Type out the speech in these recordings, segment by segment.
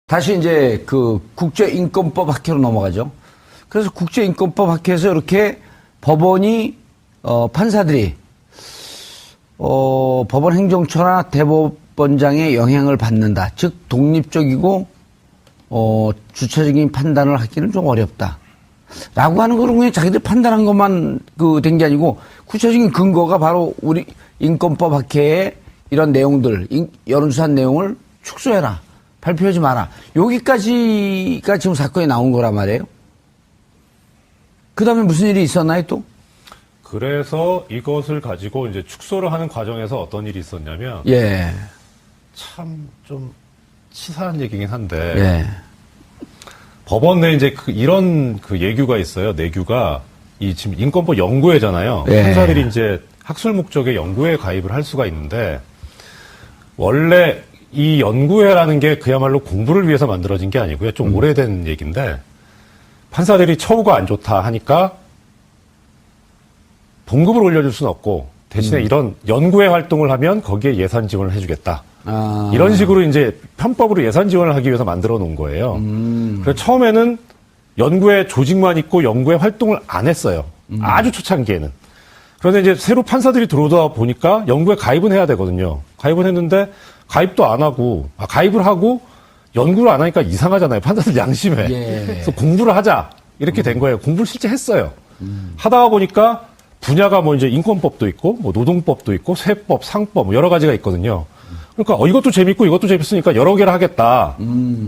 다시 이제 그 국제인권법 학회로 넘어가죠. 그래서 국제인권법 학회에서 이렇게 법원이, 판사들이, 법원 행정처나 대법원장의 영향을 받는다. 즉, 독립적이고, 주체적인 판단을 하기는 좀 어렵다. 라고 하는 거로 그냥 자기들 판단한 것만 된 게 아니고, 구체적인 근거가 바로 우리 인권법 학회의 이런 내용들, 여론조사 내용을 축소해라. 발표하지 마라. 여기까지가 지금 사건이 나온 거란 말이에요. 그 다음에 무슨 일이 있었나요, 또? 그래서 이것을 가지고 이제 축소를 하는 과정에서 어떤 일이 있었냐면, 예. 참 좀 치사한 얘기긴 한데, 예. 법원 내에 이제 이런 예규가 있어요. 내규가 이 지금 인권법 연구회잖아요. 예. 판사들이 이제 학술 목적의 연구회에 가입을 할 수가 있는데, 원래 이 연구회라는 게 그야말로 공부를 위해서 만들어진 게 아니고요. 좀 오래된 얘기인데, 판사들이 처우가 안 좋다 하니까 봉급을 올려줄 수는 없고, 대신에 이런 연구회 활동을 하면 거기에 예산 지원을 해주겠다. 이런 식으로 이제 편법으로 예산 지원을 하기 위해서 만들어 놓은 거예요. 그래서 처음에는 연구회 조직만 있고 연구회 활동을 안 했어요. 아주 초창기에는. 그런데 이제 새로 판사들이 들어오다 보니까 연구회 가입은 해야 되거든요. 가입은 했는데 가입도 안 하고, 가입을 하고 연구를 안 하니까 이상하잖아요. 판사들 양심에. 예. 그래서 공부를 하자. 이렇게 된 거예요. 공부를 실제 했어요. 하다가 보니까 분야가 뭐 이제 인권법도 있고, 뭐 노동법도 있고, 세법, 상법, 뭐 여러 가지가 있거든요. 그러니까 이것도 재밌고 이것도 재밌으니까 여러 개를 하겠다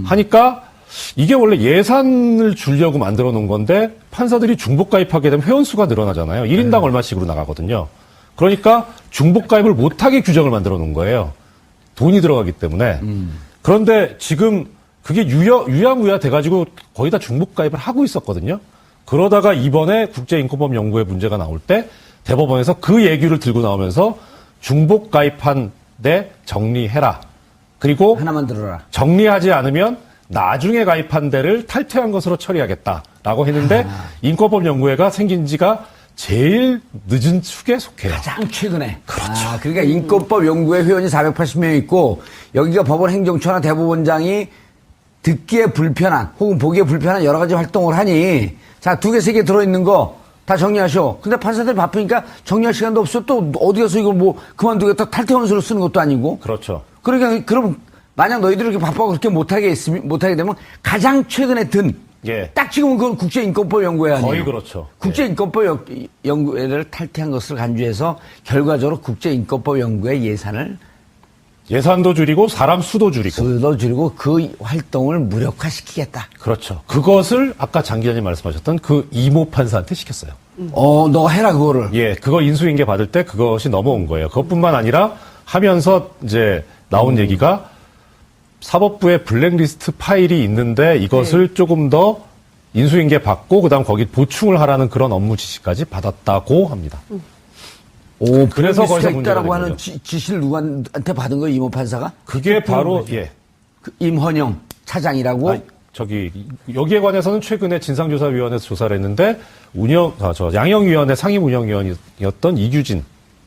하니까 이게 원래 예산을 주려고 만들어 놓은 건데 판사들이 중복 가입하게 되면 회원수가 늘어나잖아요. 1인당 얼마씩으로 나가거든요. 그러니까 중복 가입을 못하게 규정을 만들어 놓은 거예요. 돈이 들어가기 때문에. 그런데 지금 그게 유야무야 돼가지고 거의 다 중복 가입을 하고 있었거든요. 그러다가 이번에 국제인권법 연구회 문제가 나올 때 대법원에서 그 예규를 들고 나오면서 중복 가입한 데 정리해라. 그리고 하나만 들어라. 정리하지 않으면 나중에 가입한 데를 탈퇴한 것으로 처리하겠다라고 했는데 인권법 연구회가 생긴 지가 제일 늦은 축에 속해요. 가장 최근에. 그렇죠. 그러니까 인권법 연구회 회원이 480명 있고 여기가 법원 행정처나 대법원장이 듣기에 불편한 혹은 보기에 불편한 여러 가지 활동을 하니 자, 2개, 3개 들어있는 거 다 정리하셔. 근데 판사들이 바쁘니까 정리할 시간도 없어. 또 어디 가서 이걸 뭐 그만두겠다 탈퇴 원서를 쓰는 것도 아니고. 그렇죠. 그러니까 그럼 만약 너희들이 이렇게 바빠서 그렇게 못하게 되면 가장 최근에 든 예. 딱 지금은 그건 국제인권법 연구회 아니에요. 거의 그렇죠. 국제인권법 연구회를 탈퇴한 것을 간주해서 결과적으로 국제인권법 연구회 예산도 줄이고 사람 수도 줄이고. 그 활동을 무력화시키겠다. 그렇죠. 그것을 아까 장 기자님 말씀하셨던 그 이모 판사한테 시켰어요. 너가 해라 그거를. 예, 그거 인수인계 받을 때 그것이 넘어온 거예요. 그것뿐만 아니라 하면서 이제 나온 얘기가 사법부에 블랙리스트 파일이 있는데 이것을 조금 더 인수인계 받고 그다음 거기 보충을 하라는 그런 업무 지시까지 받았다고 합니다. 그래서 거기서 문제가 있다라고 된 하는 거죠. 지시를 누구한테 받은 거예요, 이모 판사가? 그게 바로 임헌영 차장이라고. 여기에 관해서는 최근에 진상조사위원회에서 조사를 했는데 양형위원회 상임운영위원이었던 이규진.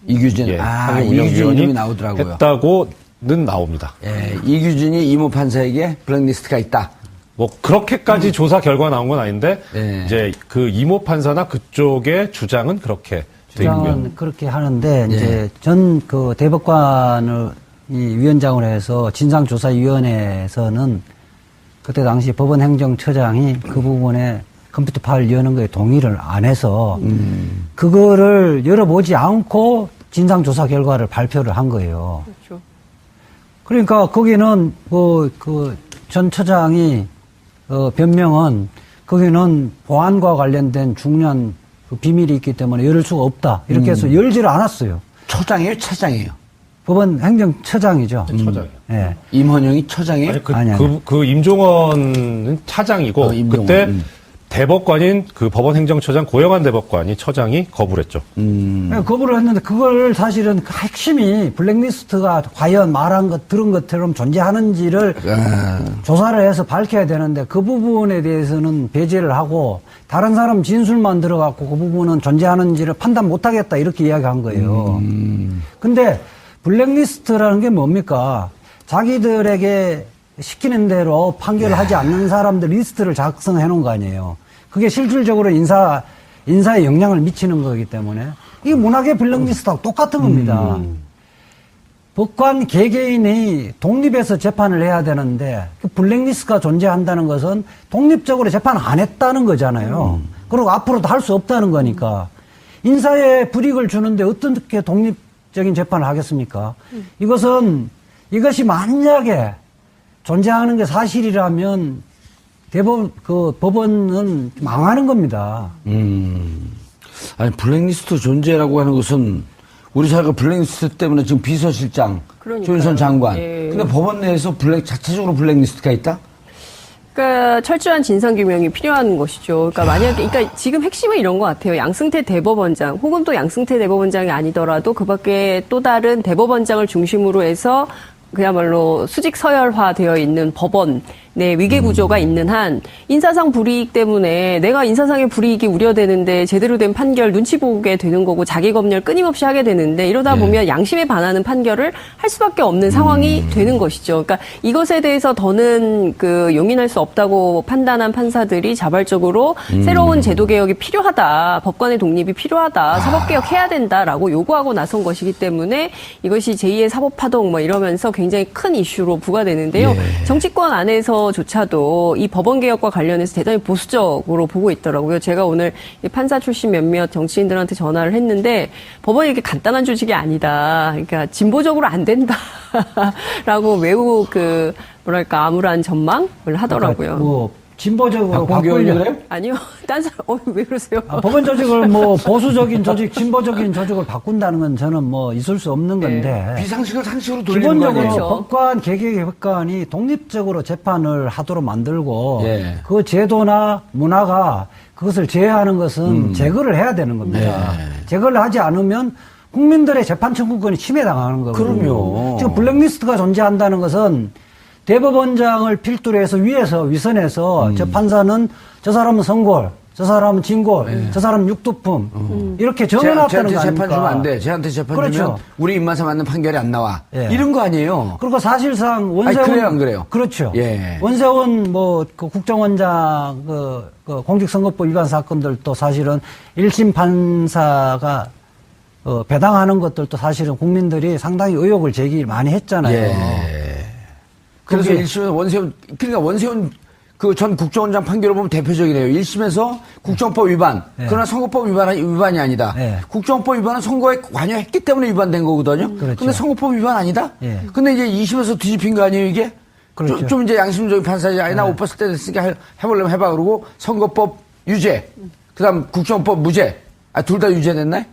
이규진 이름이 나오더라고요. 했다고는 나옵니다. 예, 이규진이 이모 판사에게 블랙리스트가 있다. 뭐 그렇게까지 조사 결과 나온 건 아닌데 이제 그 이모 판사나 그쪽의 주장은 그렇게 돼 있고요. 주장은 그렇게 하는데 이제 전 그 대법관을 이 위원장으로 해서 진상조사위원회에서는 그때 당시 법원행정처장이 그 부분에 컴퓨터 파일 여는 거에 동의를 안 해서 그거를 열어보지 않고 진상조사 결과를 발표를 한 거예요. 그렇죠. 그러니까 거기는 전 처장이 변명은 거기는 보안과 관련된 중요한 그 비밀이 있기 때문에 열을 수가 없다. 이렇게 해서 열지를 않았어요. 처장이에요, 차장이에요? 법원 행정처장이죠. 처장이요. 예. 임헌영이 처장이에요? 아니. 그 임종원은 차장이고 그때 대법관인 그 법원 행정처장 고영한 대법관이 처장이 거부를 했죠. 거부를 했는데 그걸 사실은 그 핵심이 블랙리스트가 과연 말한 것 들은 것처럼 존재하는지를 조사를 해서 밝혀야 되는데 그 부분에 대해서는 배제를 하고 다른 사람 진술만 들어갖고 그 부분은 존재하는지를 판단 못하겠다 이렇게 이야기한 거예요. 근데 블랙리스트라는 게 뭡니까? 자기들에게 시키는 대로 판결을 하지 않는 사람들 리스트를 작성해 놓은 거 아니에요. 그게 실질적으로 인사에 영향을 미치는 거기 때문에 이게 문학의 블랙리스트하고 똑같은 겁니다. 법관 개개인이 독립해서 재판을 해야 되는데 그 블랙리스트가 존재한다는 것은 독립적으로 재판 안 했다는 거잖아요. 그리고 앞으로도 할 수 없다는 거니까 인사에 불이익을 주는데 어떻게 독립적인 재판을 하겠습니까? 이것이 만약에 존재하는 게 사실이라면 대법원 법원은 망하는 겁니다. 아니 블랙리스트 존재라고 하는 것은 우리 사회가 블랙리스트 때문에 지금 비서실장, 그러니까요. 조윤선 장관. 예. 근데 법원 내에서 자체적으로 블랙리스트가 있다? 그러니까 철저한 진상규명이 필요한 것이죠. 그러니까 만약에, 그러니까 지금 핵심은 이런 것 같아요. 양승태 대법원장, 혹은 또 양승태 대법원장이 아니더라도 그 밖에 또 다른 대법원장을 중심으로 해서 그야말로 수직 서열화되어 있는 법원 내 위계 구조가 있는 한 인사상 불이익 때문에 내가 인사상의 불이익이 우려되는데 제대로 된 판결 눈치 보게 되는 거고 자기 검열 끊임없이 하게 되는데 이러다 보면 양심에 반하는 판결을 할 수밖에 없는 상황이 되는 것이죠. 그러니까 이것에 대해서 더는 용인할 수 없다고 판단한 판사들이 자발적으로 새로운 제도 개혁이 필요하다, 법관의 독립이 필요하다, 사법 개혁해야 된다라고 요구하고 나선 것이기 때문에 이것이 제2의 사법 파동 이러면서 굉장히 큰 이슈로 부과되는데요. 정치권 안에서조차도 이 법원 개혁과 관련해서 대단히 보수적으로 보고 있더라고요. 제가 오늘 이 판사 출신 몇몇 정치인들한테 전화를 했는데 법원이 이렇게 간단한 조직이 아니다. 그러니까 진보적으로 안 된다라고 매우 뭐랄까 암울한 전망을 하더라고요. 그러니까 진보적으로 박범계의원이 그래요? 아니요, 딴 사람 왜 그러세요? 법원 조직을 보수적인 조직, 진보적인 조직을 바꾼다는 건 저는 있을 수 없는 건데. 비상식을 상식으로 돌리는 거 기본적으로 아니에요? 법관, 개개법관이 독립적으로 재판을 하도록 만들고 예. 그 제도나 문화가 그것을 제어하는 것은 제거를 해야 되는 겁니다. 제거를 하지 않으면 국민들의 재판 청구권이 침해당하는 거거든요. 그럼요. 지금 블랙리스트가 존재한다는 것은 대법원장을 필두로 해서 위선해서 저 판사는 저 사람은 성골, 저 사람은 진골, 저 사람은 육두품 이렇게 정해놨다는 거 쟤한테 재판 주면 아닙니까? 안 돼. 쟤한테 재판 그렇죠. 주면 우리 입맛에 맞는 판결이 안 나와. 예. 이런 거 아니에요. 그리고 사실상 원세훈 아니, 그래요, 안 그래요? 그렇죠. 예. 원세훈 국정원장 공직선거법 위반 사건들도 사실은 1심 판사가 배당하는 것들도 사실은 국민들이 상당히 의혹을 제기 많이 했잖아요. 예. 그래서 그게- 1심에서 원세훈 전 국정원장 판결을 보면 대표적이네요. 1심에서 국정법 위반. 네. 그러나 선거법 위반이 아니다. 네. 국정법 위반은 선거에 관여했기 때문에 위반된 거거든요. 그렇죠. 근데 선거법 위반 아니다? 네. 근데 이제 2심에서 뒤집힌 거 아니에요, 이게? 그렇죠. 좀 이제 양심적인 판사지. 아니, 나 옷 벗을 때 됐으니까 해보려면 해봐. 그러고 선거법 유죄. 그 다음 국정법 무죄. 둘 다 유죄됐나요?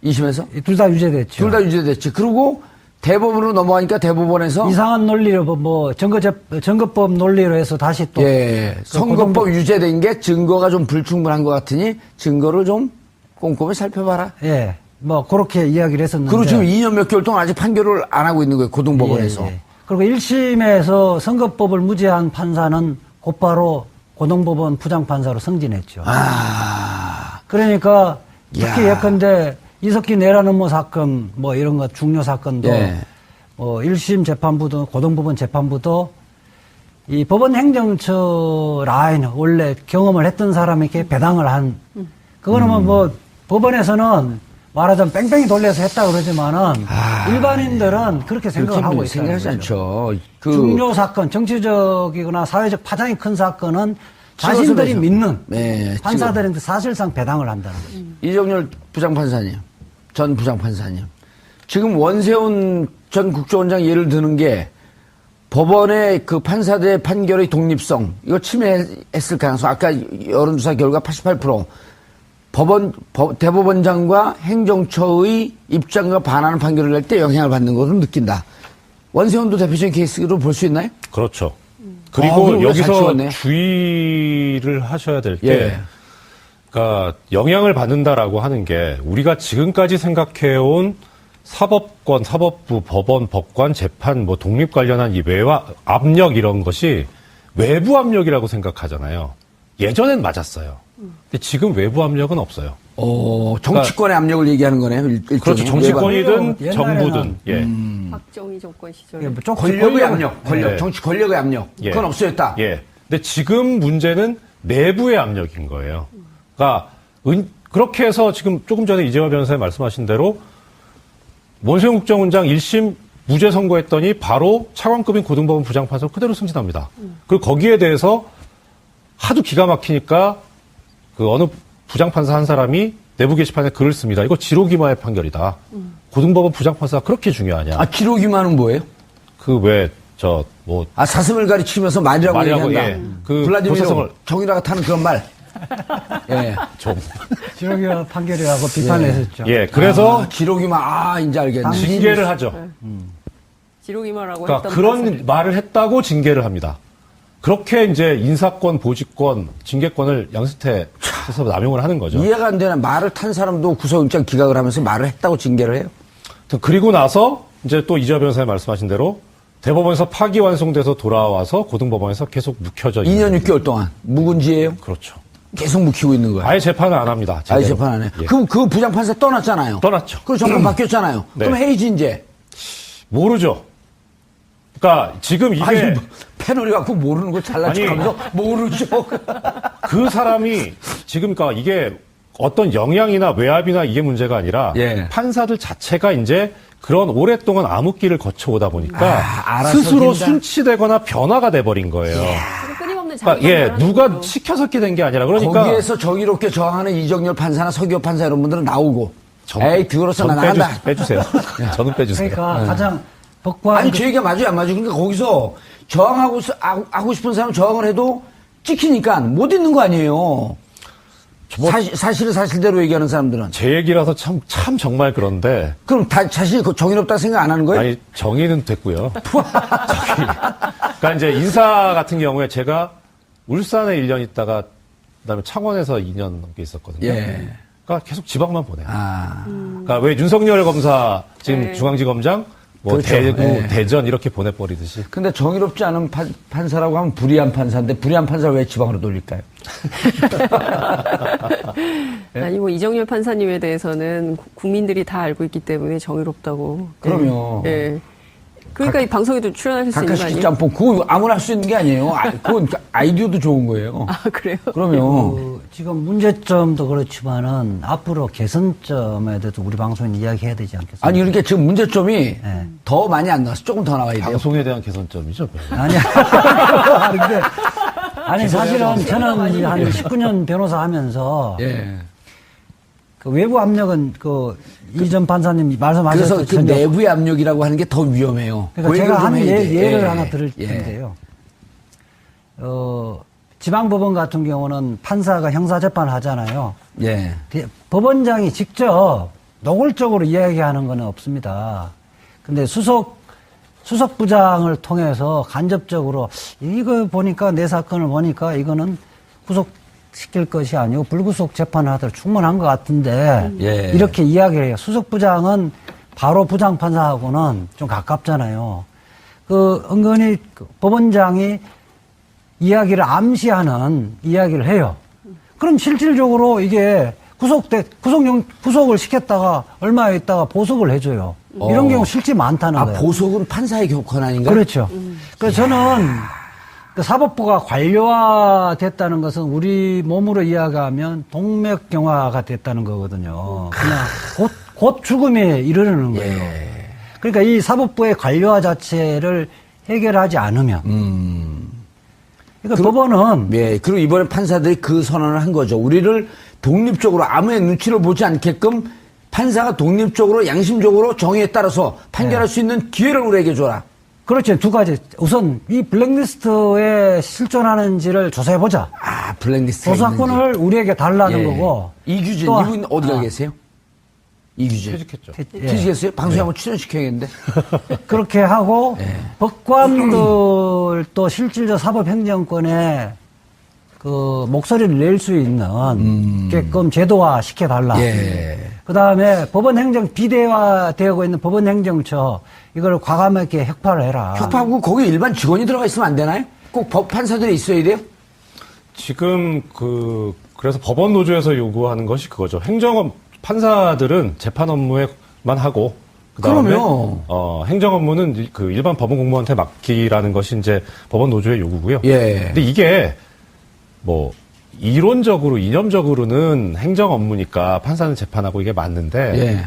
2심에서? 둘 다 유죄됐죠. 둘 다 유죄됐지. 그리고 대법원으로 넘어가니까 대법원에서 이상한 논리로 선거법 논리로 해서 다시 또 선거법 유죄된 게 증거가 좀 불충분한 것 같으니 증거를 좀 꼼꼼히 살펴봐라. 그렇게 이야기를 했었는데. 그리고 지금 2년 몇 개월 동안 아직 판결을 안 하고 있는 거예요. 고등법원에서. 예. 그리고 1심에서 선거법을 무죄한 판사는 곧바로 고등법원 부장판사로 승진했죠. 그러니까 특히 야. 예컨대 이석기 내란음모 사건 이런 거 중요 사건도 1심 재판부도 고등법원 재판부도 이 법원 행정처 라인 원래 경험을 했던 사람에게 배당을 한 그거는 법원에서는 말하자면 뺑뺑이 돌려서 했다 그러지만은 일반인들은 그렇게 생각하고 있어요. 생각하지 않죠. 중요 사건, 정치적이거나 사회적 파장이 큰 사건은 자신들이 믿는 판사들한테 사실상 배당을 한다는 거죠. 이정열 부장판사님, 전 부장판사님. 지금 원세훈 전 국정원장 예를 드는 게 법원의 판사들의 판결의 독립성, 이거 침해했을 가능성, 아까 여론조사 결과 88%. 대법원장과 행정처의 입장과 반하는 판결을 낼 때 영향을 받는 것으로 느낀다. 원세훈도 대표적인 케이스로 볼 수 있나요? 그렇죠. 그럼 그리고 우리가 잘 여기서 찍었네. 주의를 하셔야 될 게, 그러니까 영향을 받는다라고 하는 게 우리가 지금까지 생각해온 사법권, 사법부, 법원, 법관, 재판, 독립 관련한 이 외화 압력 이런 것이 외부 압력이라고 생각하잖아요. 예전엔 맞았어요. 근데 지금 외부 압력은 없어요. 정치권의 압력을 얘기하는 거네요. 그렇죠. 정치권이든 옛날에는- 정부든. 예. 박정희 정권 시절에. 예, 뭐 쪽- 권력의 압력, 네. 정치 권력의 압력. 예. 그건 없어졌다. 예. 근데 지금 문제는 내부의 압력인 거예요. 그러니까 그렇게 해서 지금 조금 전에 이재화 변호사님 말씀하신 대로 원세훈 국정원장 1심 무죄 선고했더니 바로 차관급인 고등법원 부장판사로 그대로 승진합니다. 그리고 거기에 대해서 하도 기가 막히니까 그 어느 부장판사 한 사람이 내부 게시판에 글을 씁니다. 이거 지로기마의 판결이다. 고등법원 부장판사가 그렇게 중요하냐. 아, 기록이만은 뭐예요? 그 왜 저 뭐 아, 사슴을 가리치면서 말이라고 말이라고, 얘기한다. 예. 그 블라디미르 도사성을- 정유라가 타는 그런 말. 예. 좀. 지역이와 판결이라고 비판을 했었죠. 예. 그래서 기록이만, 이제 알겠네. 징계를 하죠. 지록이마라고 그러니까 했던 그런 판사들. 말을 했다고 징계를 합니다. 그렇게 이제 인사권, 보직권, 징계권을 양승태에서 남용을 하는 거죠. 이해가 안 되는 말을 탄 사람도 구속영장 기각을 하면서 말을 했다고 징계를 해요. 그리고 나서 이제 또 이재화 변호사님 말씀하신 대로 대법원에서 파기환송돼서 돌아와서 고등법원에서 계속 묵혀져 있는 2년 6개월 동안 묵은지예요. 그렇죠. 계속 묵히고 있는 거야. 아예 재판을 안 합니다. 아예 제대로. 재판 안 해. 예. 그 부장판사 떠났잖아요. 떠났죠. 그 정권 바뀌었잖아요. 네. 그럼 해이지 이제. 모르죠. 그러니까 지금 이게 아니, 뭐, 패널이 갖고 모르는 거 잘난 아니. 척하면서 모르죠. 그 사람이 지금 그러니까 이게 어떤 영향이나 외압이나 이게 문제가 아니라 예. 판사들 자체가 이제 그런 오랫동안 암흑기를 거쳐오다 보니까 알아서 스스로 된다. 순치되거나 변화가 돼버린 거예요. 그리고 끊임없는 그러니까 자기가 예, 말하는 누가 거죠. 시켜서 이렇게 된 게 아니라 그러니까 거기에서 정의롭게 저항하는 이정열 판사나 서기호 판사 이런 분들은 나오고. 에이, 그거로서 저는 나는 한다. 빼주세요. 저는 빼주세요. 그러니까 가장 법관 아니, 제 얘기가 맞아요, 안 맞아요? 그러니까 거기서 저항하고 하고 싶은 사람 저항을 해도 찍히니까 못 있는 거 아니에요. 사실은 사실대로 얘기하는 사람들은. 제 얘기라서 참 정말 그런데 그럼 자신이 정의롭다 생각 안 하는 거예요? 아니 정의는 됐고요. 그러니까 이제 인사 같은 경우에 제가 울산에 1년 있다가 그다음에 창원에서 2년 넘게 있었거든요. 예. 그러니까 계속 지방만 보내요. 아. 그러니까 왜 윤석열 검사 지금 네. 중앙지검장 뭐 그렇죠. 대구 예. 대전 이렇게 보내버리듯이 근데 정의롭지 않은 판사라고 하면 불의한 판사인데 불의한 판사를 왜 지방으로 돌릴까요? 아니 뭐 이정열 판사님에 대해서는 국민들이 다 알고 있기 때문에 정의롭다고. 그럼요. 예. 그러니까 이 방송에도 출연하실 수 있는 거 각하식 아니에요? 짬뽕 그거 아무나 할 수 있는 게 아니에요. 그건 아이디어도 좋은 거예요. 아 그래요? 그러면 그 지금 문제점도 그렇지만은 앞으로 개선점에 대해서 우리 방송에 이야기해야 되지 않겠습니까? 아니 그렇게 지금 문제점이 네. 더 많이 안 나왔어. 조금 더 나와야 돼요. 방송에 대한 개선점이죠. 아니야. 근데 아니 사실은 저는 한 19년 변호사 하면서 예. 그 외부 압력은 그 이전 판사님 그래서 말씀하셨던 그 내부의 압력이라고 하는 게 더 위험해요. 그러니까 그 제가 얘기를 좀 한 해야 돼. 예를 예. 하나 드릴 예. 텐데요. 지방법원 같은 경우는 판사가 형사재판을 하잖아요. 예. 법원장이 직접 노골적으로 이야기하는 건 없습니다. 근데 수석부장을 통해서 간접적으로 이거 보니까 내 사건을 보니까 이거는 구속시킬 것이 아니고 불구속 재판을 하도록 충분한 것 같은데 예. 이렇게 이야기를 해요. 수석부장은 바로 부장판사하고는 좀 가깝잖아요. 그 은근히 그 법원장이 이야기를 암시하는 이야기를 해요. 그럼 실질적으로 이게 구속을 시켰다가 얼마 있다가 보석을 해줘요. 이런 경우 실제 많다는 아, 거예요. 보석은 판사의 격언 아닌가? 그렇죠. 그래서 저는 그 사법부가 관료화됐다는 것은 우리 몸으로 이야기하면 동맥경화가 됐다는 거거든요. 그냥 곧 죽음에 이르는 거예요. 예. 그러니까 이 사법부의 관료화 자체를 해결하지 않으면. 그러니까 법원은 예. 그리고 이번에 판사들이 그 선언을 한 거죠. 우리를 독립적으로 아무의 눈치를 보지 않게끔 판사가 독립적으로 양심적으로 정의에 따라서 판결할 수 있는 기회를 우리에게 줘라. 그렇죠. 두 가지. 우선 이 블랙리스트에 실존하는지를 조사해보자. 아, 블랙리스트. 조사권을 우리에게 달라는 거고. 이규진, 또 이분 어디가 계세요? 이규진. 퇴직했죠. 예. 퇴직했어요? 방송에 한번 출연시켜야겠는데. 그렇게 하고 법관들도 실질적 사법행정권에 그 목소리를 낼 수 있는 게끔 제도화 시켜달라. 예. 그 다음에 비대화되고 있는 법원행정처 이걸 과감하게 혁파를 해라. 협파하고 거기 일반 직원이 들어가 있으면 안 되나요? 꼭 판사들이 있어야 돼요? 지금 그래서 법원 노조에서 요구하는 것이 그거죠. 행정업 판사들은 재판 업무에만 하고 그다음에 그럼요. 행정 업무는 그 일반 법원 공무원한테 맡기라는 것이 이제 법원 노조의 요구고요. 예. 근데 이게 뭐 이론적으로 이념적으로는 행정 업무니까 판사는 재판하고 이게 맞는데 예.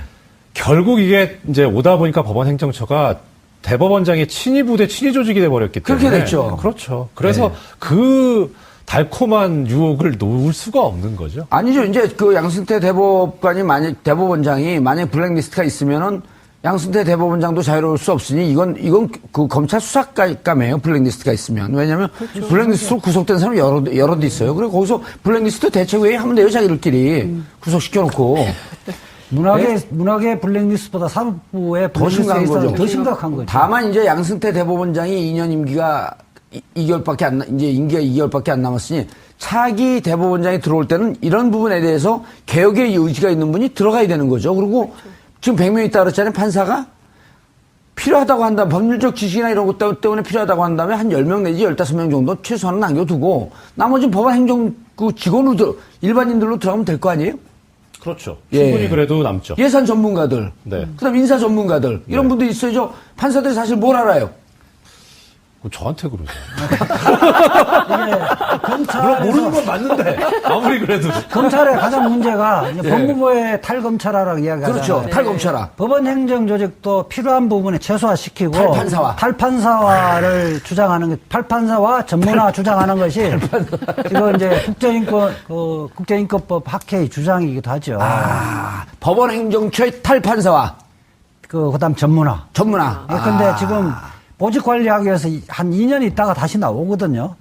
결국 이게 이제 오다 보니까 법원 행정처가 대법원장의 친위 부대 친위 조직이 돼 버렸기 때문에 그렇게 됐죠. 그렇죠. 그래서 네. 그 달콤한 유혹을 놓을 수가 없는 거죠. 아니죠. 이제 그 양승태 대법원장이 만약 블랙리스트가 있으면은 양승태 대법원장도 자유로울 수 없으니 이건 그 검찰 수사감이에요. 블랙리스트가 있으면. 왜냐하면 블랙리스트로 구속된 사람이 여러 대 있어요. 그리고 거기서 블랙리스트 대책회의 하면 돼요. 자기들끼리 구속시켜놓고. 문학의 블랙리스트보다 사법부의 더 심각한 블랙리스트에 거죠. 더 심각한 거죠. 다만 이제 양승태 대법원장이 2년 임기가 2개월밖에 이제 임기가 2개월밖에 안 남았으니 차기 대법원장이 들어올 때는 이런 부분에 대해서 개혁의 의지가 있는 분이 들어가야 되는 거죠. 그리고 지금 100명 있다 그랬잖아요. 판사가 필요하다고 한다면 법률적 지식이나 이런 것 때문에 필요하다고 한다면 한 10명 내지 15명 정도 최소한은 남겨두고 나머지는 법원 행정 그 직원으로 일반인들로 들어가면 될 거 아니에요? 그렇죠. 예. 충분히 그래도 남죠. 예산 전문가들, 네. 그다음 인사 전문가들 이런 네. 분들이 있어야죠. 판사들이 사실 뭘 알아요? 저한테 그러세요. 검찰에서 모르는 건 맞는데 아무리 그래도 검찰의 가장 문제가 이제 법무부의 탈검찰화라고 이야기하잖아요. 그렇죠. 탈검찰화. 법원 행정 조직도 필요한 부분에 최소화시키고 탈판사화. 탈판사화를 주장하는 게 탈판사와 전문화 주장하는 것이 지금 이제 국제인권법 학회의 주장이기도 하죠. 법원 행정처의 탈판사와 그다음 전문화. 전문화. 근데 지금 보직 관리하기 위해서 한 2년 있다가 다시 나오거든요.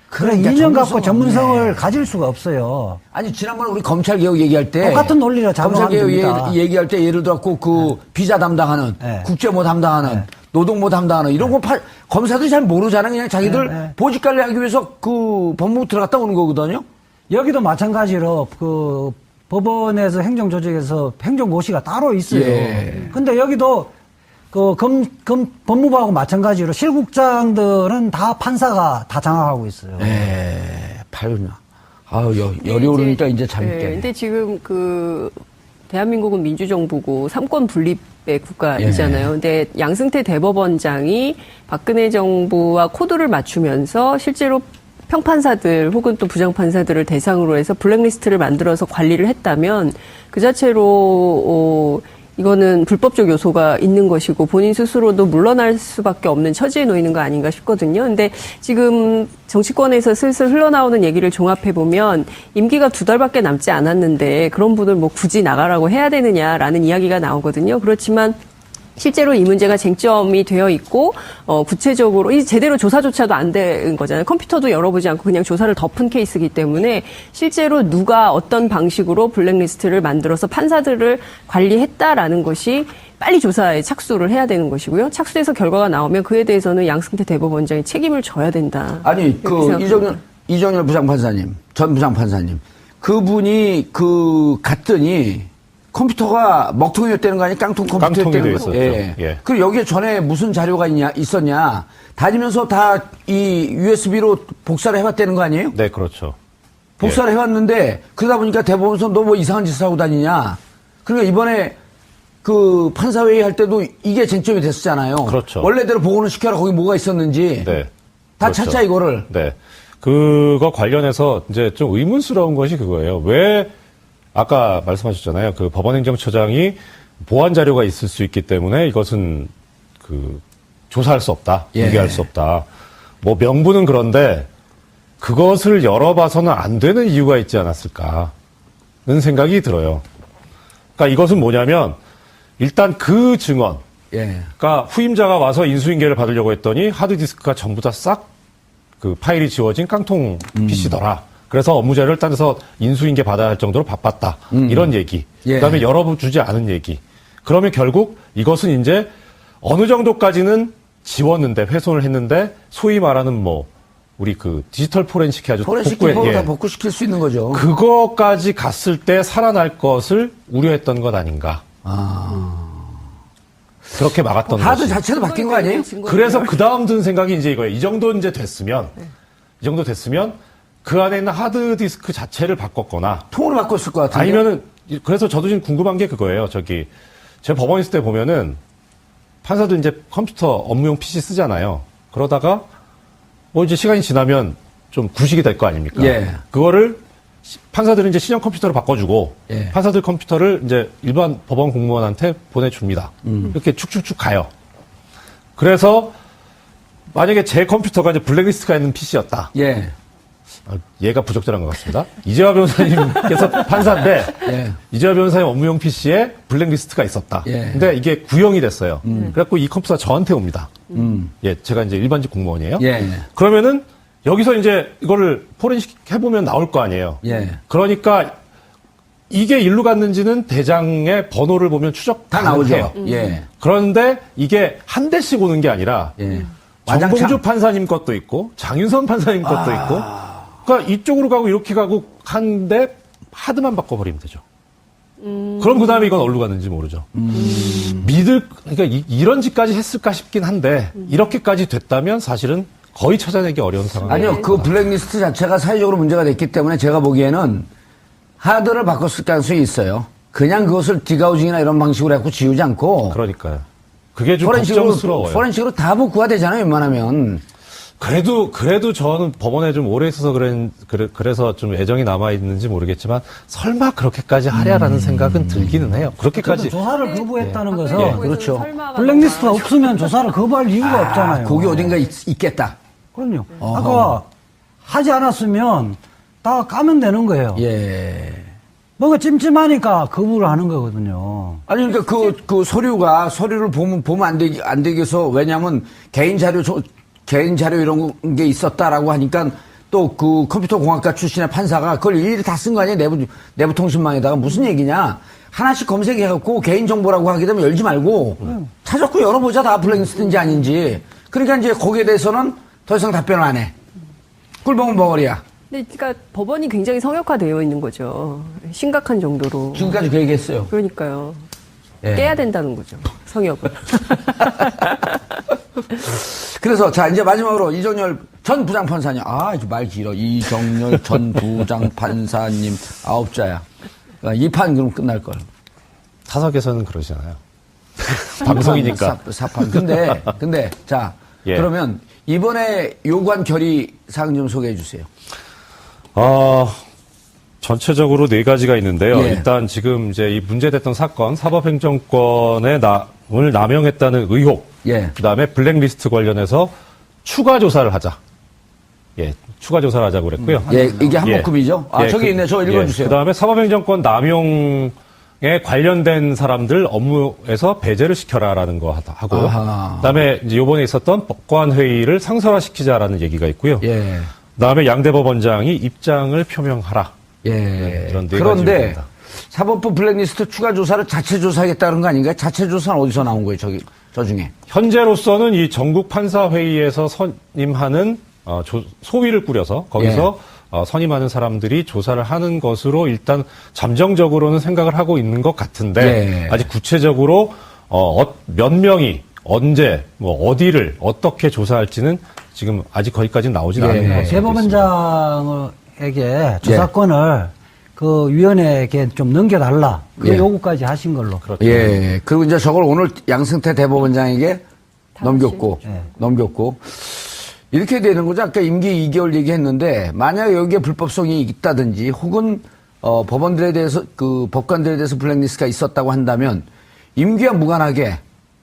그래 그러니까 2년 갖고 전문성은 전문성을 가질 수가 없어요. 아니 지난번에 우리 검찰개혁 얘기할 때 똑같은 논리로 작용하면 검찰개혁 됩니다. 얘기할 때 예를 들어갖고 그 비자 담당하는 네. 국제모 담당하는 네. 노동모 담당하는 이런 거 검사들이 잘 모르잖아요. 그냥 자기들 네. 보직 관리하기 위해서 그 법무부 들어갔다 오는 거거든요. 여기도 마찬가지로 그 법원에서 행정조직에서 행정고시가 따로 있어요. 예. 근데 여기도 그 법무부하고 마찬가지로 실국장들은 다 판사가 다 장악하고 있어요. 네, 발나. 열이 오르니까 이제 잠이 깨네. 근데 지금 그 대한민국은 민주정부고 삼권 분립의 국가이잖아요. 근데 양승태 대법원장이 박근혜 정부와 코드를 맞추면서 실제로 평판사들 혹은 또 부장판사들을 대상으로 해서 블랙리스트를 만들어서 관리를 했다면 그 자체로 이거는 불법적 요소가 있는 것이고 본인 스스로도 물러날 수밖에 없는 처지에 놓이는 거 아닌가 싶거든요. 근데 지금 정치권에서 슬슬 흘러나오는 얘기를 종합해보면 임기가 2달밖에 남지 않았는데 그런 분을 뭐 굳이 나가라고 해야 되느냐라는 이야기가 나오거든요. 그렇지만 실제로 이 문제가 쟁점이 되어 있고 구체적으로 이 제대로 조사조차도 안 된 거잖아요. 컴퓨터도 열어보지 않고 그냥 조사를 덮은 케이스이기 때문에 실제로 누가 어떤 방식으로 블랙리스트를 만들어서 판사들을 관리했다라는 것이 빨리 조사에 착수를 해야 되는 것이고요. 착수해서 결과가 나오면 그에 대해서는 양승태 대법원장이 책임을 져야 된다. 아니 그 이정열 부장판사님, 전 부장판사님 그분이 갔더니 컴퓨터가 먹통이었다는 거 아니에요? 깡통 컴퓨터였다는 깡통이 거. 돼 있었죠. 예. 그리고 여기에 전에 무슨 자료가 있었냐? 다니면서 다 이 USB로 복사를 해봤다는 거 아니에요? 네, 그렇죠. 복사를 해왔는데 그러다 보니까 대법원에서 너 뭐 이상한 짓을 하고 다니냐? 그러니까 이번에 그 판사회의 할 때도 이게 쟁점이 됐었잖아요. 그렇죠. 원래대로 복원을 시켜라. 거기 뭐가 있었는지. 네. 다 그렇죠. 찾자 이거를. 네. 그거 관련해서 이제 좀 의문스러운 것이 그거예요. 왜 아까 말씀하셨잖아요. 그 법원행정처장이 보안 자료가 있을 수 있기 때문에 이것은 그 조사할 수 없다, 공개할 수 없다. 뭐 명분은 그런데 그것을 열어봐서는 안 되는 이유가 있지 않았을까는 생각이 들어요. 그러니까 이것은 뭐냐면 일단 그 증언, 그러니까 후임자가 와서 인수인계를 받으려고 했더니 하드디스크가 전부 다 싹 그 파일이 지워진 깡통 PC더라. 그래서 업무 자료를 따서 인수인계 받아야 할 정도로 바빴다. 이런 얘기. 그다음에 열어주지 않은 얘기. 그러면 결국 이것은 이제 어느 정도까지는 지웠는데 훼손을 했는데 소위 말하는 뭐 우리 그 디지털 포렌식 해가지고 포렌식법으로 다 복구시킬 수 있는 거죠. 그거까지 갔을 때 살아날 것을 우려했던 것 아닌가. 그렇게 막았던 하드 것이. 자체도 바뀐 거 아니에요? 그래서 그 다음 든 생각이 이제 이거예요. 이 정도 이제 됐으면, 이 정도 됐으면 그 안에 있는 하드디스크 자체를 바꿨거나 통으로 바꿨을 것 같은데. 아니면은, 그래서 저도 지금 궁금한 게 그거예요. 제가 법원 있을 때 보면은 판사들 이제 컴퓨터 업무용 PC 쓰잖아요. 그러다가 뭐 이제 시간이 지나면 좀 구식이 될 거 아닙니까? 예. 그거를 판사들은 이제 신형 컴퓨터로 바꿔주고 예. 판사들 컴퓨터를 이제 일반 법원 공무원한테 보내줍니다. 이렇게 축축축 가요. 그래서 만약에 제 컴퓨터가 이제 블랙리스트가 있는 PC였다. 예. 얘가 부적절한 것 같습니다. 이재화 변호사님께서 판사인데 예. 이재화 변호사님 업무용 PC에 블랙리스트가 있었다. 예. 근데 이게 구형이 됐어요. 그래갖고 이 컴퓨터가 저한테 옵니다. 예, 제가 이제 일반직 공무원이에요. 예. 그러면은 여기서 이제 이거를 포렌식 해보면 나올 거 아니에요. 예. 그러니까 이게 일로 갔는지는 대장의 번호를 보면 추적 다 가능해요. 나오죠. 예. 그런데 이게 한 대씩 오는 게 아니라 예. 정봉주 와장창. 판사님 것도 있고 장윤선 판사님 것도 있고 그러니까 이쪽으로 가고 이렇게 가고 하는데 하드만 바꿔버리면 되죠. 그럼 그다음에 이건 어디로 갔는지 모르죠. 그러니까 이런 짓까지 했을까 싶긴 한데 이렇게까지 됐다면 사실은 거의 찾아내기 어려운 상황이에요. 아니요, 그 블랙리스트 자체가 사회적으로 문제가 됐기 때문에 제가 보기에는 하드를 바꿨을 가능성이 있어요. 그냥 그것을 디가우징이나 이런 방식으로 해갖고 지우지 않고 그러니까요. 그게 좀 걱정스러워요. 포렌식으로 다 복구가 되잖아요, 웬만하면. 그래도 저는 법원에 좀 오래 있어서 그래서 좀 애정이 남아있는지 모르겠지만 설마 그렇게까지 하랴라는 생각은 들기는 해요. 그렇게까지. 조사를 거부했다는 것은 예, 그렇죠. 블랙리스트가 없으면 조사를 거부할 이유가 없잖아요. 거기 어딘가 있겠다. 그럼요. 아까 하지 않았으면 다 까면 되는 거예요. 예. 뭔가 찜찜하니까 거부를 하는 거거든요. 아니, 그러니까 그 서류를 보면 안 되게 해서, 왜냐면 개인 자료 이런 게 있었다라고 하니까 또 그 컴퓨터 공학과 출신의 판사가 그걸 일일이 다 쓴 거 아니에요? 내부 통신망에다가 무슨 얘기냐? 하나씩 검색해갖고 개인정보라고 하게 되면 열지 말고 찾았고 열어보자 다 블랙리스트인지 아닌지. 그러니까 이제 거기에 대해서는 더 이상 답변을 안 해. 꿀봉은 벙어리야. 근데 그러니까 법원이 굉장히 성역화되어 있는 거죠. 심각한 정도로. 지금까지 그 얘기했어요. 그러니까요. 예. 깨야 된다는 거죠. 성역을. 그래서 자 이제 마지막으로 이정열 전 부장판사님. 말 길어. 이정열 전 부장판사님 9자야. 이 판 그럼 끝날 걸. 타석에서는 그러시잖아요. 방송이니까. 사판. 근데 자 예. 그러면 이번에 요구한 결의 사항 좀 소개해 주세요. 전체적으로 네 가지가 있는데요. 예. 일단 지금 이제 이 문제됐던 사건, 사법행정권의 을 남용했다는 의혹, 예. 그다음에 블랙리스트 관련해서 추가 조사를 하자. 예, 추가 조사를 하자고 그랬고요. 예, 이게 한목급이죠. 저기 있네. 저 읽어주세요. 그다음에 사법행정권 남용에 관련된 사람들 업무에서 배제를 시켜라라는 거 하고요. 아하. 그다음에 이제 이번에 있었던 법관 회의를 상설화시키자라는 얘기가 있고요. 예. 그다음에 양대법원장이 입장을 표명하라. 예. 이런 네 가지가 그런데 됩니다. 사법부 블랙리스트 추가 조사를 자체 조사하겠다는 거 아닌가요? 자체 조사는 어디서 나온 거예요? 저 중에. 현재로서는 이 전국 판사 회의에서 선임하는 소위를 꾸려서 거기서 선임하는 사람들이 조사를 하는 것으로 일단 잠정적으로는 생각을 하고 있는 것 같은데 예. 아직 구체적으로 몇 명이 언제 어디를 어떻게 조사할지는 지금 아직 거기까지는 나오진 않은 것 같습니다. 대법원장에게 조사권을 그 위원회에게 좀 넘겨달라. 그 예. 요구까지 하신 걸로. 그렇죠. 예. 그리고 이제 저걸 오늘 양승태 대법원장에게 넘겼고. 예. 이렇게 되는 거죠. 아까 임기 2개월 얘기했는데, 만약 여기에 불법성이 있다든지, 혹은, 법원들에 대해서, 법관들에 대해서 블랙리스트가 있었다고 한다면, 임기와 무관하게,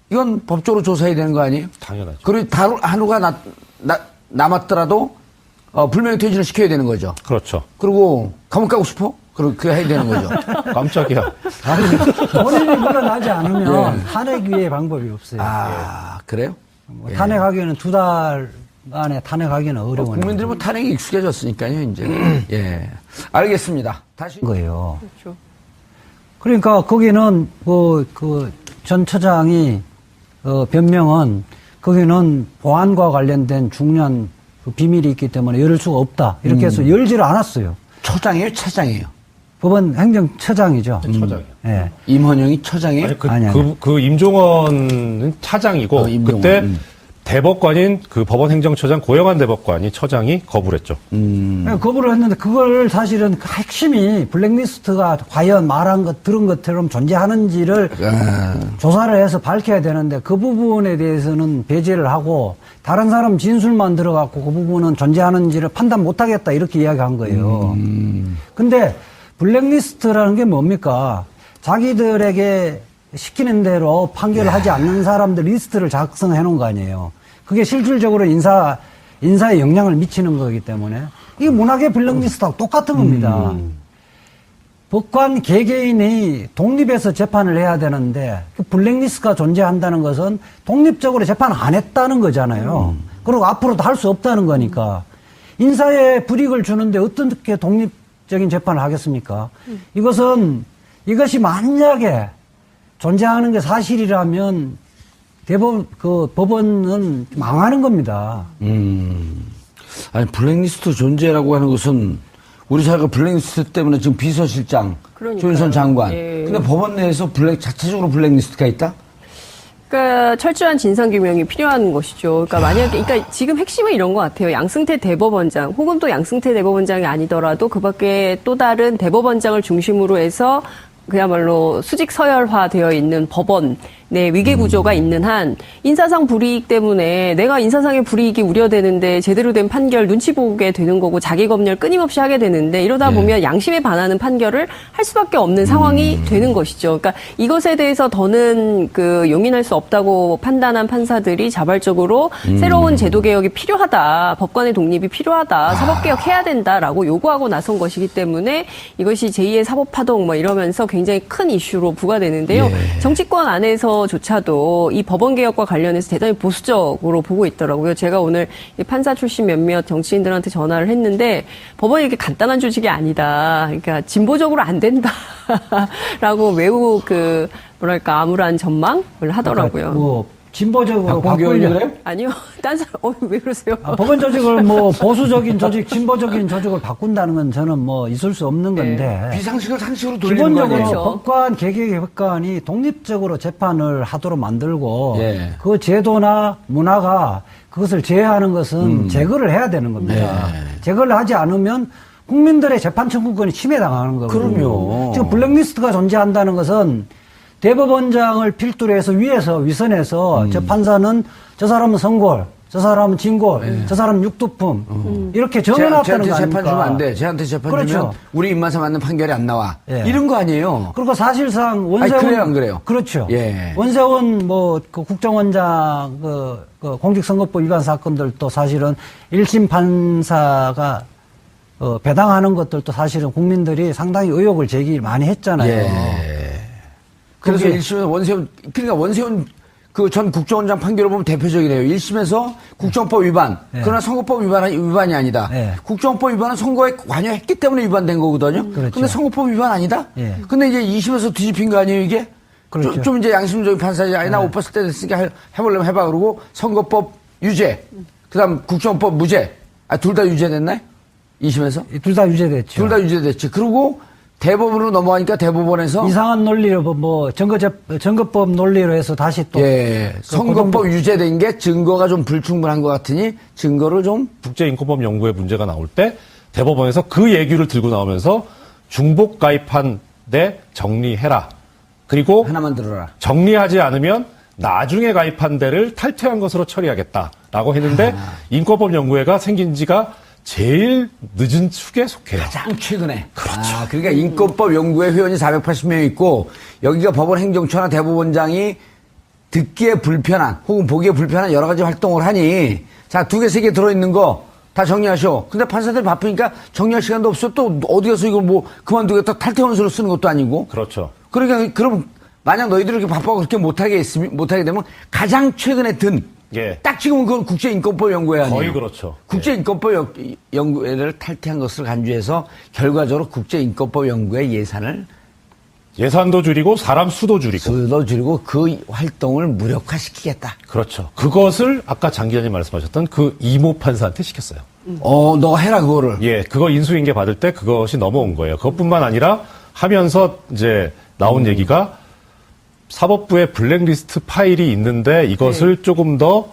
이건 법적으로 조사해야 되는 거 아니에요? 당연하죠. 그리고 한우가 남았더라도, 불명예 퇴진을 시켜야 되는 거죠. 그렇죠. 그리고, 감옥 가고 싶어? 그렇게 해야 되는 거죠. 깜짝이야. 본인이 물러나지 않으면 탄핵 위에 방법이 없어요. 그래요? 탄핵하기에는 2달 안에 탄핵하기는 어려운 국민들이 뭐 탄핵이 익숙해졌으니까요, 이제. 예. 알겠습니다. 다시. 거예요. 그렇죠. 그러니까 거기는 전 처장이 변명은 거기는 보안과 관련된 중요한 그 비밀이 있기 때문에 열 수가 없다. 이렇게 해서 열지를 않았어요. 처장이에요, 차장이에요? 법원 행정처장이죠. 처장이요. 예. 임헌영이 처장이에요? 아니, 그 임종원은 차장이고 임종원. 그때 대법관인 그 법원행정처장 고영한 대법관이 처장이 거부를 했죠. 거부를 했는데 그걸 사실은 그 핵심이 블랙리스트가 과연 말한 것, 들은 것처럼 존재하는지를 조사를 해서 밝혀야 되는데 그 부분에 대해서는 배제를 하고 다른 사람 진술만 들어갖고 그 부분은 존재하는지를 판단 못하겠다 이렇게 이야기한 거예요. 근데 블랙리스트라는 게 뭡니까? 자기들에게 시키는 대로 판결을 하지 않는 사람들 리스트를 작성해 놓은 거 아니에요. 그게 실질적으로 인사에 영향을 미치는 거기 때문에 이게 문학의 블랙리스트하고 똑같은 겁니다. 법관 개개인이 독립해서 재판을 해야 되는데 그 블랙리스트가 존재한다는 것은 독립적으로 재판 안 했다는 거잖아요. 그리고 앞으로도 할 수 없다는 거니까 인사에 불이익을 주는데 어떻게 독립적인 재판을 하겠습니까? 이것이 만약에 존재하는 게 사실이라면 법원은 망하는 겁니다. 아니, 블랙리스트 존재라고 하는 것은 우리 사회가 블랙리스트 때문에 지금 비서실장, 그러니까요. 조윤선 장관. 예. 근데 법원 내에서 자체적으로 블랙리스트가 있다? 그러니까 철저한 진상규명이 필요한 것이죠. 그러니까 만약에, 그러니까 지금 핵심은 이런 것 같아요. 양승태 대법원장, 혹은 또 양승태 대법원장이 아니더라도 그 밖에 또 다른 대법원장을 중심으로 해서 그야말로 수직 서열화되어 있는 법원 내 위계 구조가 있는 한 인사상 불이익 때문에 내가 인사상의 불이익이 우려되는데 제대로 된 판결 눈치 보게 되는 거고 자기 검열 끊임없이 하게 되는데 이러다 보면 양심에 반하는 판결을 할 수밖에 없는 상황이 되는 것이죠. 그러니까 이것에 대해서 더는 용인할 수 없다고 판단한 판사들이 자발적으로 새로운 제도 개혁이 필요하다, 법관의 독립이 필요하다, 사법 개혁해야 된다라고 요구하고 나선 것이기 때문에 이것이 제2의 사법 파동 이러면서 굉장히 큰 이슈로 부과되는데요. 정치권 안에서조차도 이 법원 개혁과 관련해서 대단히 보수적으로 보고 있더라고요. 제가 오늘 이 판사 출신 몇몇 정치인들한테 전화를 했는데 법원이 이렇게 간단한 조직이 아니다. 그러니까 진보적으로 안 된다라고 매우 암울한 전망을 하더라고요. 그러니까 진보적으로 박봉규 그래요? 아니요. 딴 사람 왜 그러세요? 법원 조직을 보수적인 조직, 진보적인 조직을 바꾼다는 건 저는 있을 수 없는 건데. 비상식을 상식으로 돌리는 거 기본적으로 아니에요? 법관, 개개법관이 독립적으로 재판을 하도록 만들고 예. 그 제도나 문화가 그것을 제외하는 것은 제거를 해야 되는 겁니다. 제거를 하지 않으면 국민들의 재판 청구권이 침해당하는 거거든요. 그럼요. 지금 블랙리스트가 존재한다는 것은 대법원장을 필두로 해서 위선해서 저 판사는 저 사람은 선골, 저 사람은 진골, 저 사람은 육두품 이렇게 정해놨다는 쟤한테 거 아닙니까? 재판 주면 안 돼. 쟤한테 재판 그렇죠. 주면 우리 입맛에 맞는 판결이 안 나와. 예. 이런 거 아니에요. 그리고 사실상 원세훈 아니, 그래요, 안 그래요? 그렇죠. 예. 원세훈 국정원장 공직선거법 위반 사건들도 사실은 1심 판사가 배당하는 것들도 사실은 국민들이 상당히 의혹을 제기 많이 했잖아요. 예. 그래서 그게- 1심에서 원세훈 전 국정원장 판결을 보면 대표적이래요. 1심에서 국정법 위반. 예. 그러나 선거법 위반이 아니다. 예. 국정법 위반은 선거에 관여했기 때문에 위반된 거거든요. 그렇죠. 근데 선거법 위반 아니다? 예. 근데 이제 2심에서 뒤집힌 거 아니에요, 이게? 그렇죠. 좀 이제 양심적인 판사지. 아니, 나 옷 벗을 때 됐으니까 해보려면 해봐. 그러고 선거법 유죄. 그 다음 국정법 무죄. 둘 다 유죄됐나요? 2심에서? 둘 다 유죄됐죠. 둘 다 유죄됐지. 그리고 대법원으로 넘어가니까 대법원에서 이상한 논리로 선거법 논리로 해서 다시 또 선거법 유죄된 게 증거가 좀 불충분한 것 같으니 증거를 좀 국제인권법 연구에 문제가 나올 때 대법원에서 그 얘기를 들고 나오면서 중복 가입한 데 정리해라. 그리고 하나만 들어라. 정리하지 않으면 나중에 가입한 데를 탈퇴한 것으로 처리하겠다라고 했는데 인권법 연구회가 생긴 지가 제일 늦은 축에 속해요. 가장 최근에. 그렇죠. 그러니까 인권법 연구회 회원이 480명 있고 여기가 법원 행정처나 대법원장이 듣기에 불편한 혹은 보기에 불편한 여러 가지 활동을 하니 자, 2개, 3개 들어있는 거 다 정리하셔. 근데 판사들 바쁘니까 정리할 시간도 없어. 또 어디 가서 이걸 그만두겠다 탈퇴원서로 쓰는 것도 아니고. 그렇죠. 그러니까 그럼 만약 너희들이 이렇게 바빠서 그렇게 못하게 되면 가장 최근에 든 예. 딱 지금은 그건 국제인권법 연구회 아니에요. 거의 그렇죠. 국제인권법 연구회를 탈퇴한 것을 간주해서 결과적으로 국제인권법 연구회 예산도 줄이고 사람 수도 줄이고. 그 활동을 무력화시키겠다. 그렇죠. 그것을 아까 장 기자님 말씀하셨던 그 이모 판사한테 시켰어요. 너가 해라 그거를. 예, 그거 인수인계 받을 때 그것이 넘어온 거예요. 그것뿐만 아니라 하면서 이제 나온 얘기가 사법부에 블랙리스트 파일이 있는데 이것을 조금 더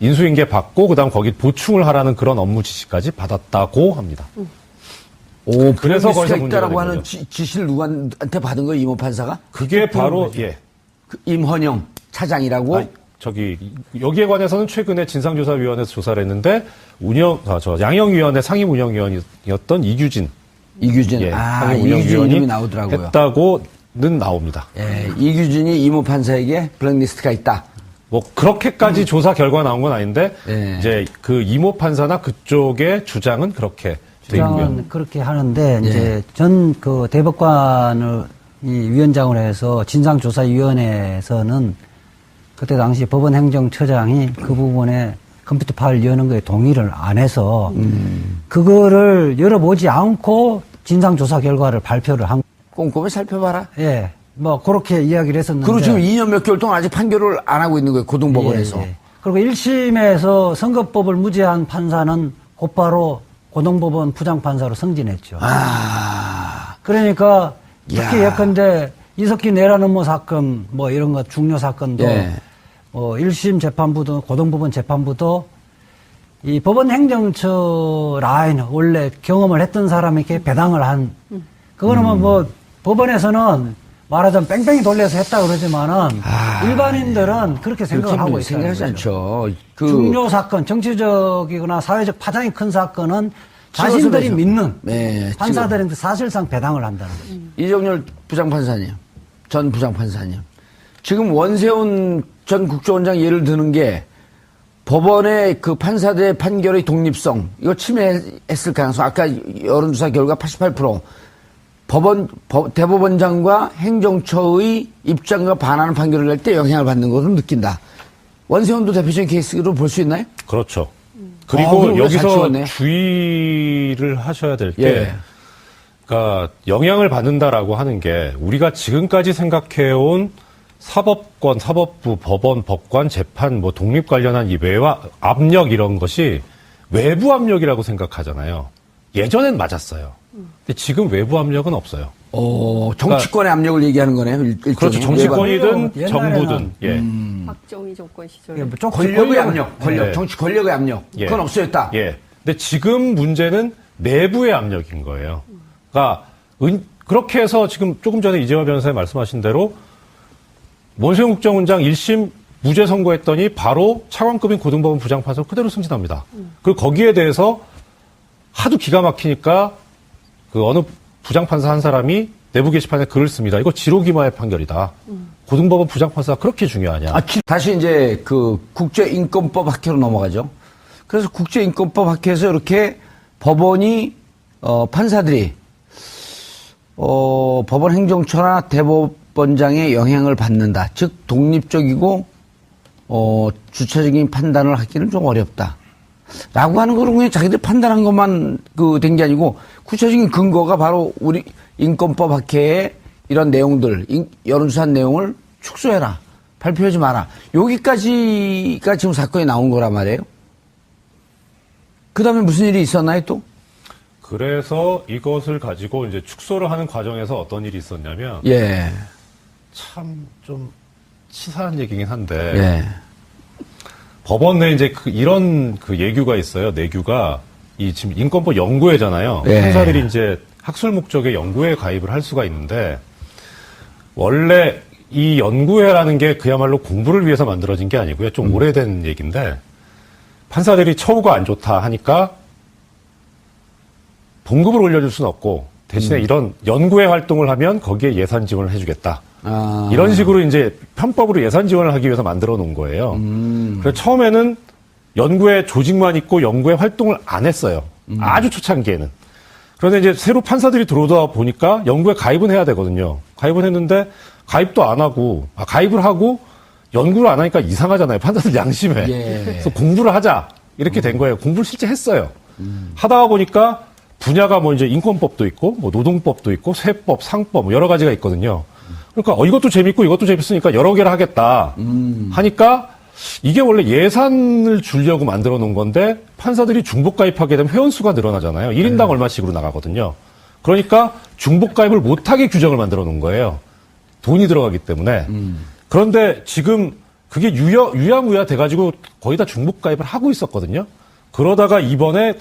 인수인계 받고 그다음 거기 보충을 하라는 그런 업무 지시까지 받았다고 합니다. 오, 그래서 그래서 거기서 거기서 있다라고 문제가 하는 된 지시를 누구한테 받은 거예요, 이모 판사가? 그게 바로 그 임헌영 차장이라고? 여기에 관해서는 최근에 진상조사위원회에서 조사를 했는데 양형위원회 상임운영위원이었던 이규진 이규진. 상임운영위원이 이름이 나오더라고요. 했다고는 나옵니다. 예, 이규진이 이모 판사에게 블랙리스트가 있다. 뭐 그렇게까지 조사 결과 나온 건 아닌데 예. 이제 그 이모 판사나 그쪽의 주장은 그렇게 돼 있고요. 주장은 그렇게 하는데 이제 전 그 대법관을 이 위원장으로 해서 진상조사위원회에서는 그때 당시 법원행정처장이 그 부분에 컴퓨터 파일 여는 거에 동의를 안 해서 그거를 열어보지 않고 진상조사 결과를 발표를 한. 꼼꼼히 살펴봐라. 예, 뭐 그렇게 이야기를 했었는데. 그리고 지금 2년 몇 개월 동안 아직 판결을 안 하고 있는 거예요, 고등법원에서. 예, 예. 그리고 1심에서 선거법을 무죄한 판사는 곧바로 고등법원 부장판사로 승진했죠. 그러니까 특히 야. 예컨대 이석기 내란 음모 사건 뭐 이런 거 중요 사건도 예. 1심 재판부도 고등법원 재판부도 이 법원 행정처 라인 원래 경험을 했던 사람에게 배당을 한 그거는 뭐 법원에서는 말하자면 뺑뺑이 돌려서 했다 그러지만은 일반인들은 그렇게 생각을 하고 있어요. 생각하지 않죠. 중요 사건, 정치적이거나 사회적 파장이 큰 사건은 자신들이 찍어서 믿는 네, 판사들한테 사실상 배당을 한다는 거죠. 이정열 부장판사님, 전 부장판사님. 지금 원세훈 전 국정원장 예를 드는 게 법원의 그 판사들의 판결의 독립성, 이거 침해했을 가능성, 아까 여론조사 결과 88%. 대법원장과 행정처의 입장과 반하는 판결을 낼 때 영향을 받는 것으로 느낀다. 원세훈도 대표적인 케이스로 볼 수 있나요? 그렇죠. 그럼 그리고 우리가 잘 여기서 치웠네. 주의를 하셔야 될 게, 예. 그러니까 영향을 받는다라고 하는 게 우리가 지금까지 생각해온 사법권, 사법부, 법원, 법관, 재판, 뭐 독립 관련한 이 외화 압력 이런 것이 외부 압력이라고 생각하잖아요. 예전엔 맞았어요. 근데 지금 외부 압력은 없어요. 정치권의 압력을 얘기하는 거네요. 일종의. 그렇죠. 정치권이든 옛날에는- 정부든. 예. 박정희 정권 시절에. 예, 좀 권력의 압력, 네. 정치 권력의 압력. 예. 그건 없어졌다. 예. 근데 지금 문제는 내부의 압력인 거예요. 그러니까 그렇게 해서 지금 조금 전에 이재화 변호사님 말씀하신 대로 원세훈 국정원장 1심 무죄 선고했더니 바로 차관급인 고등법원 부장판사로 그대로 승진합니다. 그리고 거기에 대해서 하도 기가 막히니까 그 어느 부장판사 한 사람이 내부 게시판에 글을 씁니다. 이거 지로기마의 판결이다. 고등법원 부장판사가 그렇게 중요하냐. 다시 이제 그 국제인권법 학회로 넘어가죠. 그래서 국제인권법 학회에서 이렇게 법원이, 판사들이, 법원 행정처나 대법원장의 영향을 받는다. 즉, 독립적이고, 주체적인 판단을 하기는 좀 어렵다. 라고 하는 거는 그냥 자기들 판단한 것만 된 게 아니고 구체적인 근거가 바로 우리 인권법 학회의 이런 내용들, 여론조사한 내용을 축소해라. 발표하지 마라. 여기까지가 지금 사건이 나온 거란 말이에요. 그 다음에 무슨 일이 있었나요 또? 그래서 이것을 가지고 이제 축소를 하는 과정에서 어떤 일이 있었냐면 예. 참 좀 치사한 얘기긴 한데 예. 법원 내에 이제 이런 예규가 있어요. 내규가 지금 인권법 연구회잖아요. 예. 판사들이 이제 학술 목적의 연구회에 가입을 할 수가 있는데 원래 이 연구회라는 게 그야말로 공부를 위해서 만들어진 게 아니고요. 좀 오래된 얘기인데 판사들이 처우가 안 좋다 하니까 봉급을 올려줄 수는 없고 대신에 이런 연구회 활동을 하면 거기에 예산 지원을 해주겠다. 이런 식으로 이제 편법으로 예산 지원을 하기 위해서 만들어 놓은 거예요. 그래서 처음에는 연구회 조직만 있고 연구회 활동을 안 했어요. 아주 초창기에는. 그런데 이제 새로 판사들이 들어오다 보니까 연구회 가입은 해야 되거든요. 가입은 했는데 가입도 안 하고, 가입을 하고 연구를 안 하니까 이상하잖아요. 판사들 양심에. 예. 그래서 공부를 하자. 이렇게 된 거예요. 공부를 실제 했어요. 하다가 보니까 분야가 뭐 이제 인권법도 있고, 뭐 노동법도 있고, 세법, 상법, 뭐 여러 가지가 있거든요. 그러니까 이것도 재밌고 이것도 재밌으니까 여러 개를 하겠다 하니까 이게 원래 예산을 주려고 만들어 놓은 건데 판사들이 중복 가입하게 되면 회원수가 늘어나잖아요. 1인당 얼마씩으로 나가거든요. 그러니까 중복 가입을 못하게 규정을 만들어 놓은 거예요. 돈이 들어가기 때문에. 그런데 지금 그게 유야무야 돼가지고 거의 다 중복 가입을 하고 있었거든요. 그러다가 이번에